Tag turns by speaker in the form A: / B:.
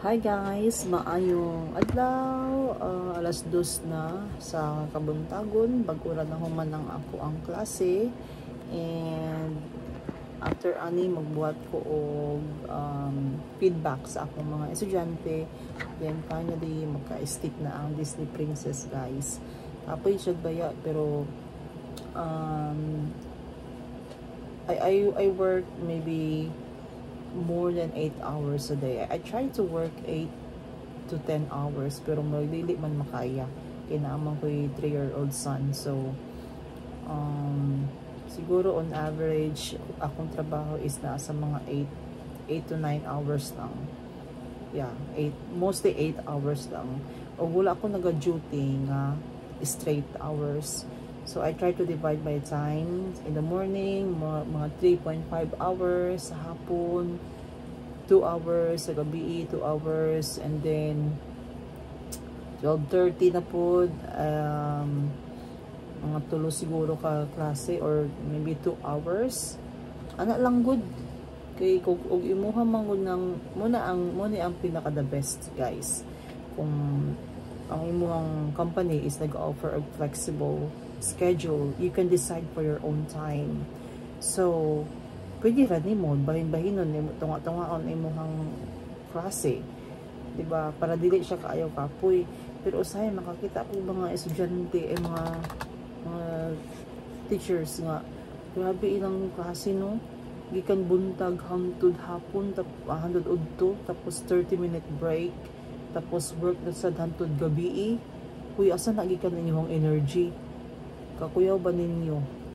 A: Hi guys, maayong adlaw, alas 2 na sa kabuntagon, bagura na human ang ako ang klase, and after ani magbuhat ko og feedback sa akong mga estudyante, then finally magka-stick na ang Disney Princess guys. Apoy siya baya pero I work maybe more than 8 hours a day. I try to work 8 to 10 hours pero dili man makaya. Kinaaman ko yung 3-year-old son. So, siguro on average, akong trabaho is nasa mga 8 to 9 hours lang. Yeah, mostly 8 hours lang. O wala ako naga-duty nga straight hours. So, I try to divide my time. In the morning, mga 3.5 hours. Sa hapon, 2 hours. Sa gabi, 2 hours. And then, 12:30 na po. Mga tulo siguro ka klase. Or maybe 2 hours. Ana lang good. Kaya kung imuha mangod ng, muna ang pinaka the best, guys. Kung ang imuhang company is nag-offer a flexible schedule, you can decide for your own time. So, pwede rin mo, bahin-bahinon, tunga-tungaon imuhang klase. Diba? Para dili siya kaayaw kapoy. Pero usahay, makakita ko mga estudyante, mga teachers nga, grabe ilang klase, no? Gikan buntag, hangtod hapon, hangtod udto, tapos 30-minute break, tapos work na sa hangtod gabi. Kuya, asa nagikan ninyong energy? Kakuyaw ba ninyo?